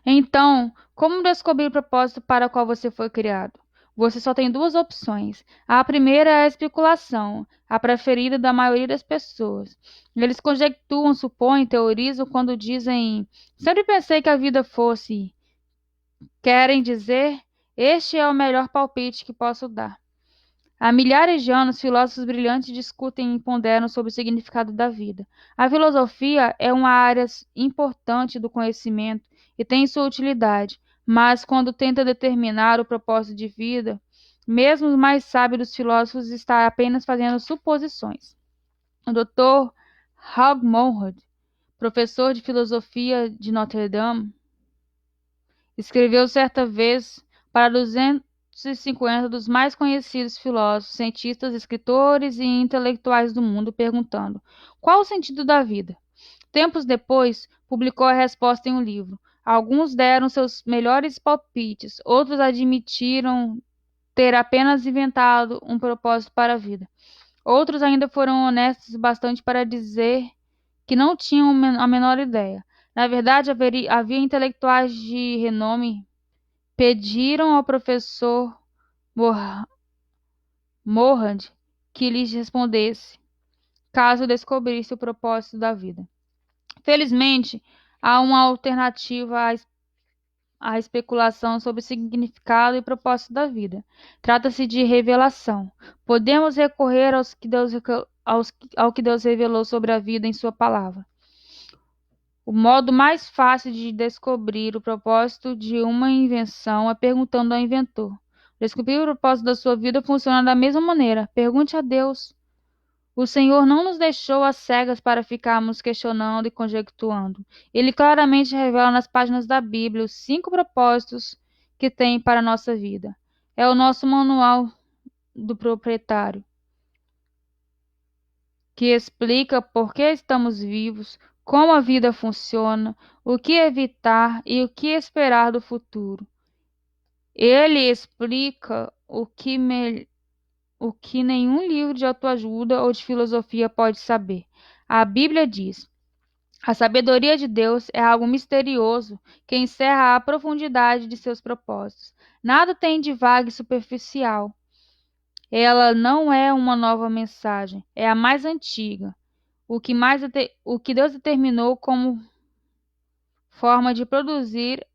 Então, como descobrir o propósito para o qual você foi criado? Você só tem duas opções. A primeira é a especulação, a preferida da maioria das pessoas. Eles conjecturam, supõem, teorizam quando dizem: sempre pensei que a vida fosse. Querem dizer: este é o melhor palpite que posso dar. Há milhares de anos, filósofos brilhantes discutem e ponderam sobre o significado da vida. A filosofia é uma área importante do conhecimento e tem sua utilidade, mas quando tenta determinar o propósito de vida, mesmo os mais sábios dos filósofos está apenas fazendo suposições. O Dr. Hugh Monroe, professor de filosofia de Notre Dame, escreveu certa vez para 250 dos mais conhecidos filósofos, cientistas, escritores e intelectuais do mundo, perguntando: qual o sentido da vida? Tempos depois, publicou a resposta em um livro. Alguns deram seus melhores palpites, outros admitiram ter apenas inventado um propósito para a vida. Outros ainda foram honestos bastante para dizer que não tinham a menor ideia. Na verdade, havia intelectuais de renome pediram ao professor Morand que lhes respondesse, caso descobrisse o propósito da vida. Felizmente, há uma alternativa à especulação sobre o significado e propósito da vida. Trata-se de revelação. Podemos recorrer ao que Deus revelou sobre a vida em sua palavra. O modo mais fácil de descobrir o propósito de uma invenção é perguntando ao inventor. Descobrir o propósito da sua vida funciona da mesma maneira. Pergunte a Deus. O Senhor não nos deixou às cegas para ficarmos questionando e conjecturando. Ele claramente revela nas páginas da Bíblia os 5 propósitos que tem para a nossa vida. É o nosso manual do proprietário, que explica por que estamos vivos, como a vida funciona, o que evitar e o que esperar do futuro. Ele explica o que nenhum livro de autoajuda ou de filosofia pode saber. A Bíblia diz: a sabedoria de Deus é algo misterioso que encerra a profundidade de seus propósitos. Nada tem de vago e superficial. Ela não é uma nova mensagem, é a mais antiga. O que Deus determinou como forma de produzir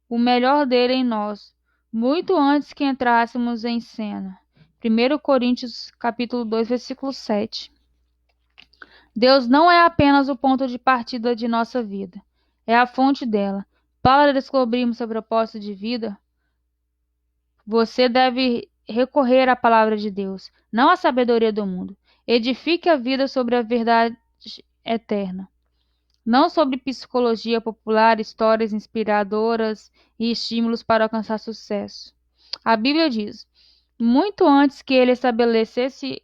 o melhor dele em nós, muito antes que entrássemos em cena. 1 Coríntios capítulo 2, versículo 7. Deus não é apenas o ponto de partida de nossa vida, é a fonte dela. Para descobrirmos seu propósito de vida, você deve recorrer à palavra de Deus, não à sabedoria do mundo. Edifique a vida sobre a verdade eterna, não sobre psicologia popular, histórias inspiradoras e estímulos para alcançar sucesso. A Bíblia diz: muito antes que ele estabelecesse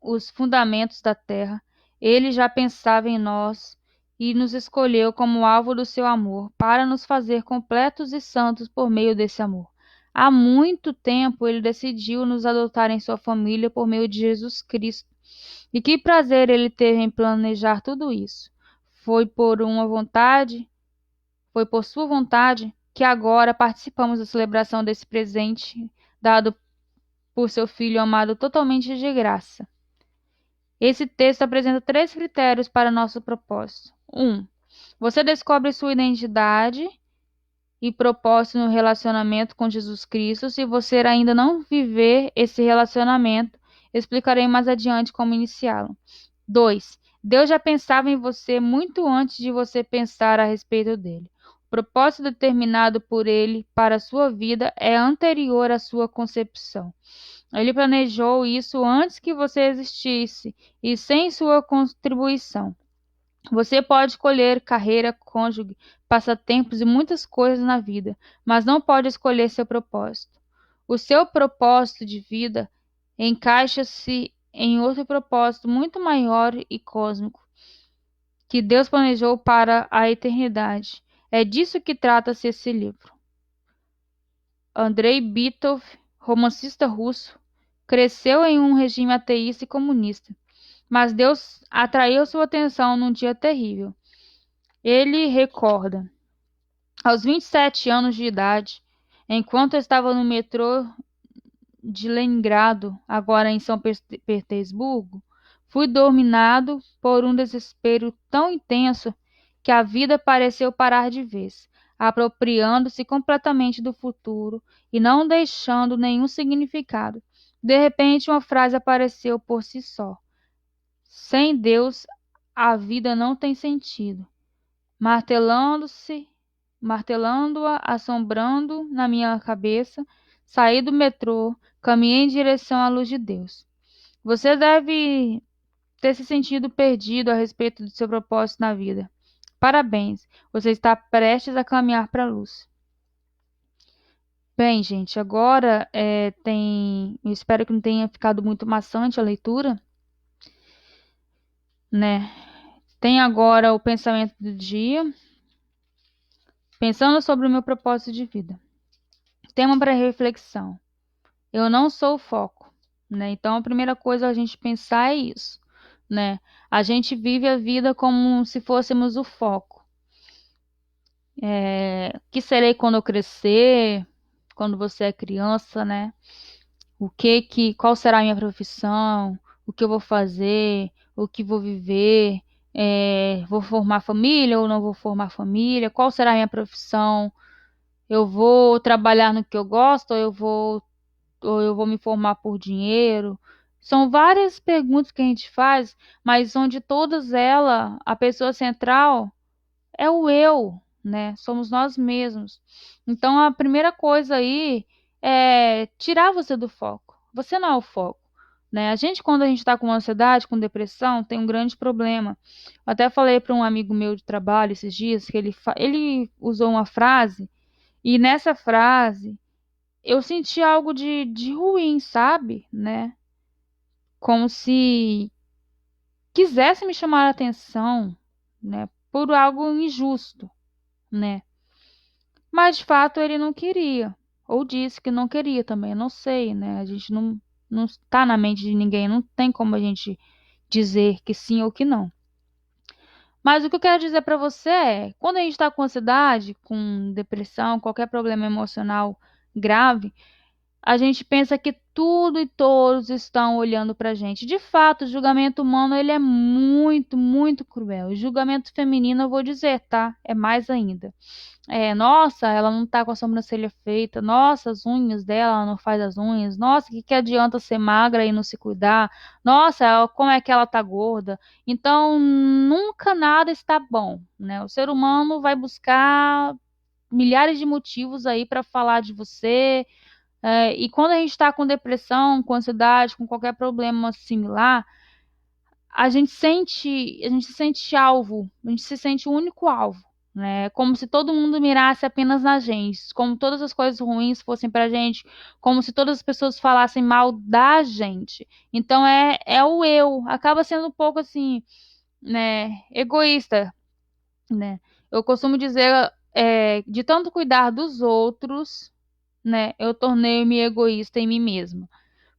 os fundamentos da terra, ele já pensava em nós e nos escolheu como alvo do seu amor, para nos fazer completos e santos por meio desse amor. Há muito tempo ele decidiu nos adotar em sua família por meio de Jesus Cristo. E que prazer ele teve em planejar tudo isso. Foi por sua vontade que agora participamos da celebração desse presente dado por seu Filho amado totalmente de graça. Esse texto apresenta 3 critérios para nosso propósito. 1. Você descobre sua identidade e propósito no relacionamento com Jesus Cristo. Se você ainda não viver esse relacionamento, explicarei mais adiante como iniciá-lo. 2. Deus já pensava em você muito antes de você pensar a respeito dele. O propósito determinado por ele para a sua vida é anterior à sua concepção. Ele planejou isso antes que você existisse e sem sua contribuição. Você pode escolher carreira, cônjuge, passatempos e muitas coisas na vida, mas não pode escolher seu propósito. O seu propósito de vida encaixa-se em outro propósito muito maior e cósmico, que Deus planejou para a eternidade. É disso que trata-se esse livro. Andrei Bitov, romancista russo, cresceu em um regime ateísta e comunista, mas Deus atraiu sua atenção num dia terrível. Ele recorda: aos 27 anos de idade, enquanto eu estava no metrô de Leningrado, agora em São Petersburgo, fui dominado por um desespero tão intenso que a vida pareceu parar de vez, apropriando-se completamente do futuro e não deixando nenhum significado. De repente, uma frase apareceu por si só: sem Deus, a vida não tem sentido. Martelando-a, assombrando na minha cabeça, saí do metrô, caminhei em direção à luz de Deus. Você deve ter se sentido perdido a respeito do seu propósito na vida. Parabéns, você está prestes a caminhar para a luz. Bem, gente, agora eu espero que não tenha ficado muito maçante a leitura, né? Tem agora o pensamento do dia, pensando sobre o meu propósito de vida. Tema para reflexão. Eu não sou o foco, né? Então a primeira coisa a gente pensar é isso, né? A gente vive a vida como se fôssemos o foco. Que serei quando eu crescer? Quando você é criança, né? Qual será a minha profissão? O que eu vou fazer? O que vou viver? Vou formar família ou não vou formar família? Qual será a minha profissão? Eu vou trabalhar no que eu gosto ou eu vou me formar por dinheiro? São várias perguntas que a gente faz, mas onde todas elas, a pessoa central é o eu, né? Somos nós mesmos. Então a primeira coisa aí é tirar você do foco. Você não é o foco, né? Quando a gente está com ansiedade, com depressão, tem um grande problema. Eu até falei para um amigo meu de trabalho esses dias que ele usou uma frase, e nessa frase eu senti algo de ruim, sabe? Né? Como se quisesse me chamar a atenção, né? Por algo injusto, né? Mas de fato ele não queria. Ou disse que não queria também, eu não sei, né? A gente não está na mente de ninguém, não tem como a gente dizer que sim ou que não. Mas o que eu quero dizer para você é, quando a gente está com ansiedade, com depressão, qualquer problema emocional grave, a gente pensa que tudo e todos estão olhando para a gente. De fato, o julgamento humano ele é muito, muito cruel. O julgamento feminino, eu vou dizer, tá? É mais ainda. Nossa, ela não tá com a sobrancelha feita. Nossa, as unhas dela, ela não faz as unhas. Nossa, o que que adianta ser magra e não se cuidar? Nossa, como é que ela tá gorda? Então, nunca nada está bom, né? O ser humano vai buscar milhares de motivos aí para falar de você. E quando a gente está com depressão, com ansiedade, com qualquer problema similar, a gente se sente alvo, a gente se sente o único alvo, né? Como se todo mundo mirasse apenas na gente, como todas as coisas ruins fossem pra gente, como se todas as pessoas falassem mal da gente. Então é o eu, acaba sendo um pouco assim, né, egoísta, né? Eu costumo dizer, de tanto cuidar dos outros, né, eu tornei-me egoísta em mim mesma.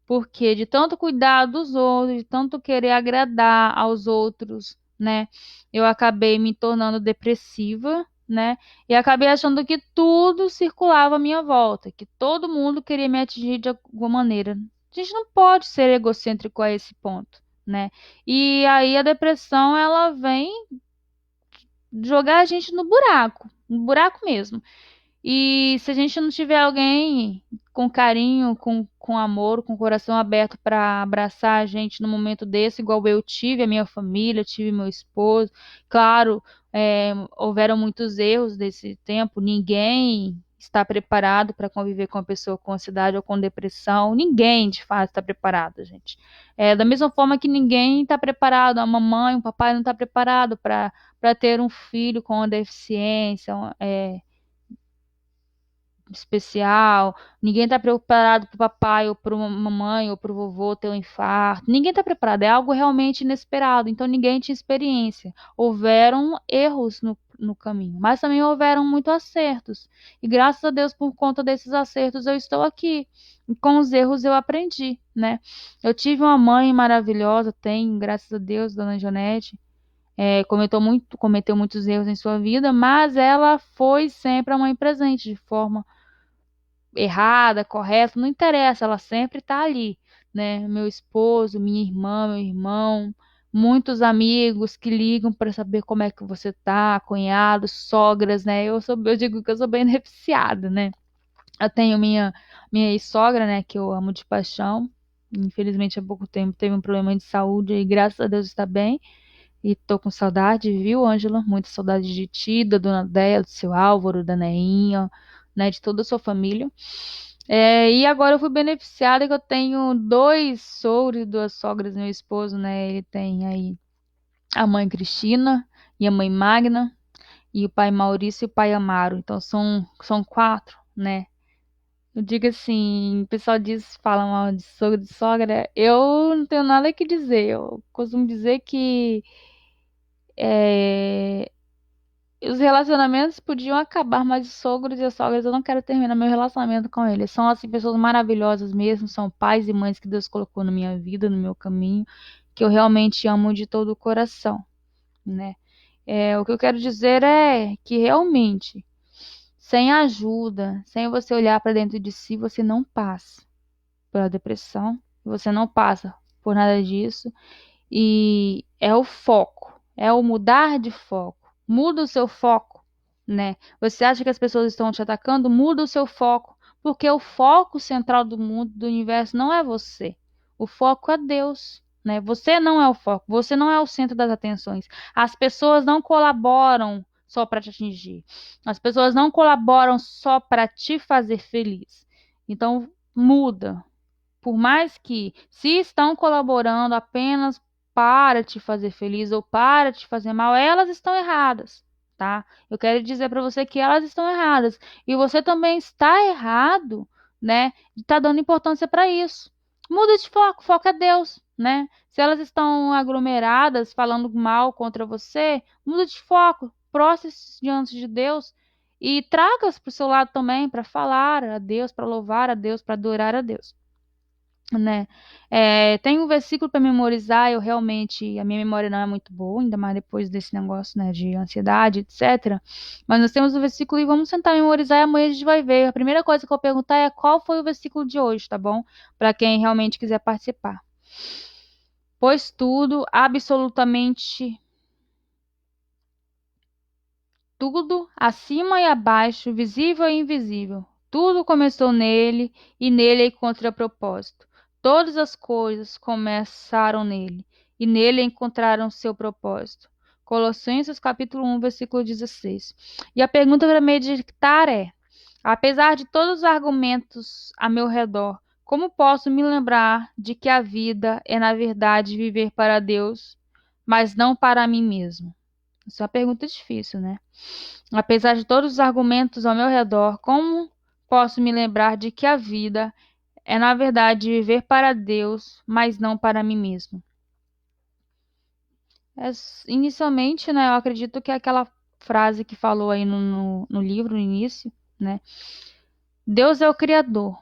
Porque de tanto cuidar dos outros, de tanto querer agradar aos outros, né, eu acabei me tornando depressiva, né, e acabei achando que tudo circulava à minha volta, que todo mundo queria me atingir de alguma maneira. A gente não pode ser egocêntrico a esse ponto, né? E aí a depressão, ela vem jogar a gente no buraco mesmo. E se a gente não tiver alguém com carinho, com amor, com o coração aberto para abraçar a gente no momento desse, igual eu tive, a minha família, tive meu esposo, claro, houveram muitos erros desse tempo, ninguém está preparado para conviver com uma pessoa com ansiedade ou com depressão, ninguém de fato está preparado, gente. Da mesma forma que ninguém está preparado, a mamãe, o papai não está preparado para ter um filho com uma deficiência, especial, ninguém está preparado para o papai ou para a mamãe ou para o vovô ter um infarto, ninguém está preparado, é algo realmente inesperado, então ninguém tinha experiência. Houveram erros no caminho, mas também houveram muitos acertos, e graças a Deus, por conta desses acertos, eu estou aqui. E com os erros eu aprendi, né? Eu tive uma mãe maravilhosa, tenho, graças a Deus, Dona Janete, cometeu muitos erros em sua vida, mas ela foi sempre a mãe presente, de forma errada, correta, não interessa, ela sempre está ali, né? Meu esposo, minha irmã, meu irmão, muitos amigos que ligam para saber como é que você tá, cunhados, sogras, né? Eu digo que eu sou bem beneficiada, né? Eu tenho minha ex-sogra, né, que eu amo de paixão. Infelizmente, há pouco tempo teve um problema de saúde e graças a Deus está bem. E tô com saudade, viu, Ângela? Muita saudade de ti, da dona Déia, do seu Álvaro, da Neinha, né, de toda a sua família. E agora eu fui beneficiada que eu tenho dois sogros e duas sogras, meu esposo, né? Ele tem aí a mãe Cristina e a mãe Magna, e o pai Maurício e o pai Amaro. Então são quatro, né? Eu digo assim, o pessoal diz, fala mal de sogro e de sogra, eu não tenho nada que dizer. Eu costumo dizer que é, os relacionamentos podiam acabar, mas os sogros e as sogras, eu não quero terminar meu relacionamento com eles. São, assim, pessoas maravilhosas mesmo, são pais e mães que Deus colocou na minha vida, no meu caminho, que eu realmente amo de todo o coração, né? O que eu quero dizer é que realmente, sem ajuda, sem você olhar para dentro de si, você não passa pela depressão, você não passa por nada disso. E é o foco, é o mudar de foco. Muda o seu foco, né? Você acha que as pessoas estão te atacando? Muda o seu foco, porque o foco central do mundo, do universo, não é você. O foco é Deus, né? Você não é o foco, você não é o centro das atenções. As pessoas não colaboram só para te atingir. As pessoas não colaboram só para te fazer feliz. Então, muda, por mais que, se estão colaborando apenas para te fazer feliz ou para te fazer mal, elas estão erradas, tá? Eu quero dizer para você que elas estão erradas. E você também está errado, né? De estar dando importância para isso. Muda de foco, foco é Deus, né? Se elas estão aglomeradas, falando mal contra você, muda de foco, prostre-se diante de Deus e traga-as para o seu lado também, para falar a Deus, para louvar a Deus, para adorar a Deus, né? Tem um versículo para memorizar, eu realmente, a minha memória não é muito boa, ainda mais depois desse negócio, né, de ansiedade, etc. Mas nós temos o versículo e vamos tentar memorizar e amanhã a gente vai ver. A primeira coisa que eu vou perguntar é qual foi o versículo de hoje, tá bom? Para quem realmente quiser participar. Pois tudo, absolutamente tudo, acima e abaixo, visível e invisível. Tudo começou nele e nele encontra propósito. Todas as coisas começaram nele e nele encontraram seu propósito. Colossenses capítulo 1, versículo 16. E a pergunta para meditar é: apesar de todos os argumentos a meu redor, como posso me lembrar de que a vida é, na verdade, viver para Deus, mas não para mim mesmo? Essa é uma pergunta difícil, né? Apesar de todos os argumentos ao meu redor, como posso me lembrar de que a vida é, na verdade, viver para Deus, mas não para mim mesmo? Inicialmente, né, eu acredito que é aquela frase que falou aí no livro, no início, né? Deus é o Criador.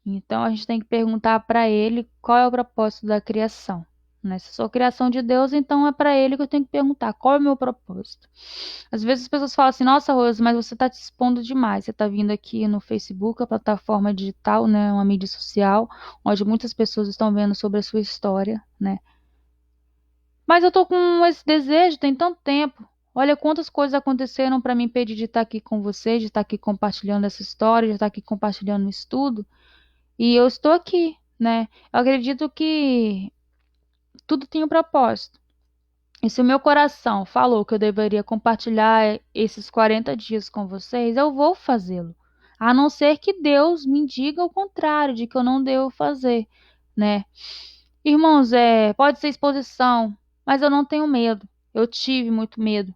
Então a gente tem que perguntar para ele qual é o propósito da criação, né? Se eu sou criação de Deus, então é para ele que eu tenho que perguntar qual é o meu propósito. Às vezes as pessoas falam assim: nossa, Rose, mas você está te expondo demais. Você está vindo aqui no Facebook, a plataforma digital, né, uma mídia social, onde muitas pessoas estão vendo sobre a sua história, né? Mas eu tô com esse desejo tem tanto tempo. Olha quantas coisas aconteceram para me impedir de estar aqui com você, de estar aqui compartilhando essa história, de estar aqui compartilhando isso tudo. E eu estou aqui, né? Eu acredito que tudo tem um propósito. E se o meu coração falou que eu deveria compartilhar esses 40 dias com vocês, eu vou fazê-lo. A não ser que Deus me diga o contrário, de que eu não devo fazer, né? Irmãos, pode ser exposição, mas eu não tenho medo. Eu tive muito medo,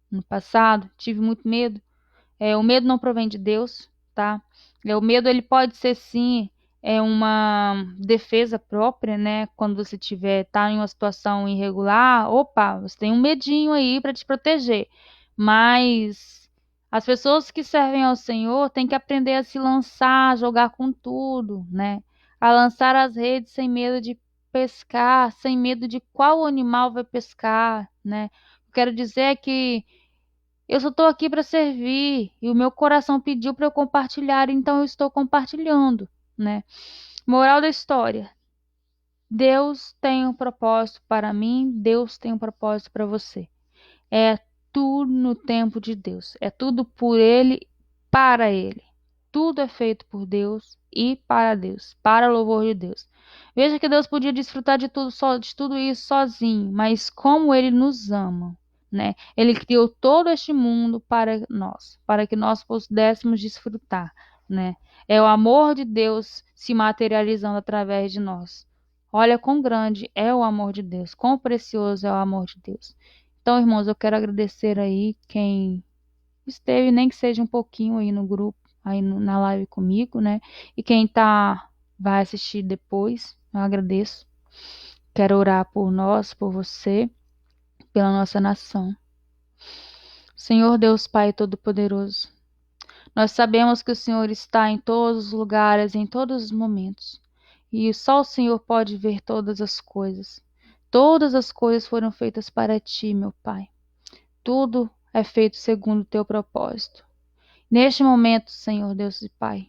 no passado, tive muito medo. O medo não provém de Deus, tá? O medo ele pode ser sim uma defesa própria, né? Quando você tá em uma situação irregular, opa, você tem um medinho aí para te proteger. Mas as pessoas que servem ao Senhor têm que aprender a se lançar, a jogar com tudo, né? A lançar as redes sem medo de pescar, sem medo de qual animal vai pescar, né? Quero dizer que eu só estou aqui para servir e o meu coração pediu para eu compartilhar, então eu estou compartilhando, né? Moral da história: Deus tem um propósito para mim, Deus tem um propósito para você. É tudo no tempo de Deus, é tudo por Ele, para Ele. Tudo é feito por Deus e para Deus, para o louvor de Deus. Veja que Deus podia desfrutar de tudo isso sozinho, mas como Ele nos ama, né? Ele criou todo este mundo para nós, para que nós pudéssemos desfrutar, né? É o amor de Deus se materializando através de nós. Olha quão grande é o amor de Deus, quão precioso é o amor de Deus. Então, irmãos, eu quero agradecer aí quem esteve, nem que seja um pouquinho aí no grupo, aí na live comigo, né? E quem vai assistir depois, eu agradeço. Quero orar por nós, por você, pela nossa nação. Senhor Deus Pai Todo-Poderoso, nós sabemos que o Senhor está em todos os lugares, em todos os momentos. E só o Senhor pode ver todas as coisas. Todas as coisas foram feitas para ti, meu Pai. Tudo é feito segundo o teu propósito. Neste momento, Senhor Deus e Pai,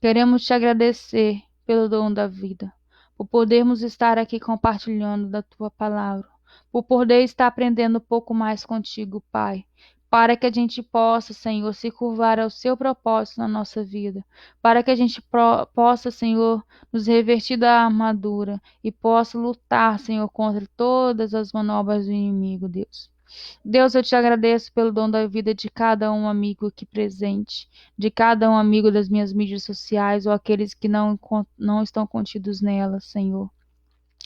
queremos te agradecer pelo dom da vida, por podermos estar aqui compartilhando da tua palavra, por poder estar aprendendo um pouco mais contigo, Pai, para que a gente possa, Senhor, se curvar ao seu propósito na nossa vida, para que a gente possa, Senhor, nos revestir da armadura e possa lutar, Senhor, contra todas as manobras do inimigo, Deus. Deus, eu te agradeço pelo dom da vida de cada um amigo aqui presente, de cada um amigo das minhas mídias sociais ou aqueles que não estão contidos nelas, Senhor.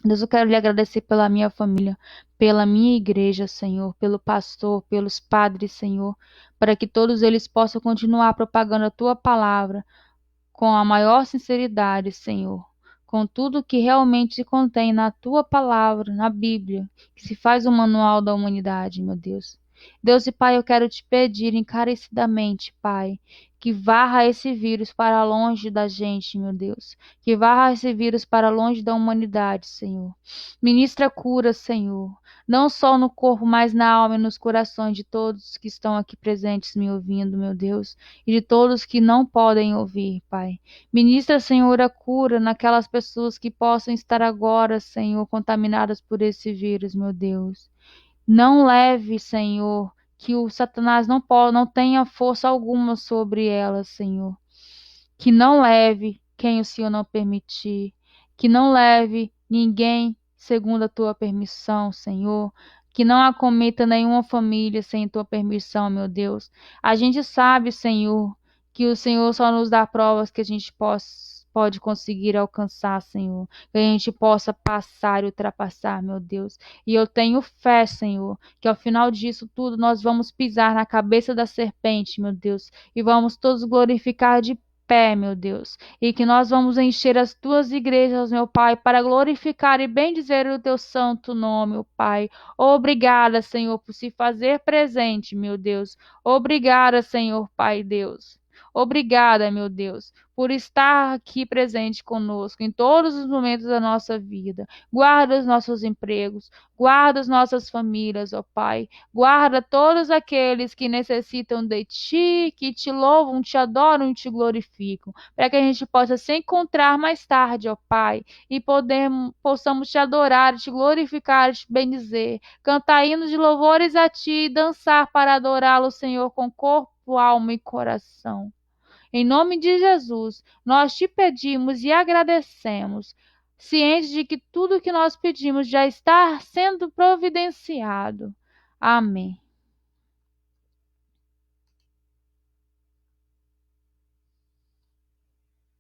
Deus, eu quero lhe agradecer pela minha família, pela minha igreja, Senhor, pelo pastor, pelos padres, Senhor, para que todos eles possam continuar propagando a tua palavra com a maior sinceridade, Senhor, com tudo que realmente se contém na tua palavra, na Bíblia, que se faz o manual da humanidade, meu Deus. Deus e Pai, eu quero te pedir encarecidamente, Pai, que varra esse vírus para longe da gente, meu Deus. Que varra esse vírus para longe da humanidade, Senhor. Ministra cura, Senhor. Não só no corpo, mas na alma e nos corações de todos que estão aqui presentes me ouvindo, meu Deus, e de todos que não podem ouvir, Pai. Ministra, Senhor, a cura naquelas pessoas que possam estar agora, Senhor, contaminadas por esse vírus, meu Deus. Não leve, Senhor, que o Satanás não tenha força alguma sobre elas, Senhor. Que não leve quem o Senhor não permitir. Que não leve ninguém segundo a tua permissão, Senhor. Que não acometa nenhuma família sem tua permissão, meu Deus. A gente sabe, Senhor, que o Senhor só nos dá provas que a gente pode conseguir alcançar, Senhor. Que a gente possa passar e ultrapassar, meu Deus. E eu tenho fé, Senhor, que ao final disso tudo nós vamos pisar na cabeça da serpente, meu Deus, e vamos todos glorificar de pé, meu Deus, e que nós vamos encher as tuas igrejas, meu Pai, para glorificar e bendizer o teu santo nome, meu Pai. Obrigada, Senhor, por se fazer presente, meu Deus. Obrigada, Senhor, Pai Deus. Obrigada, meu Deus, por estar aqui presente conosco em todos os momentos da nossa vida. Guarda os nossos empregos, guarda as nossas famílias, ó Pai. Guarda todos aqueles que necessitam de Ti, que Te louvam, Te adoram e Te glorificam, para que a gente possa se encontrar mais tarde, ó Pai, e possamos Te adorar, Te glorificar, Te bendizer, cantar hinos de louvores a Ti e dançar para adorá-lo, Senhor, com corpo, alma e coração. Em nome de Jesus, nós te pedimos e agradecemos, cientes de que tudo o que nós pedimos já está sendo providenciado. Amém.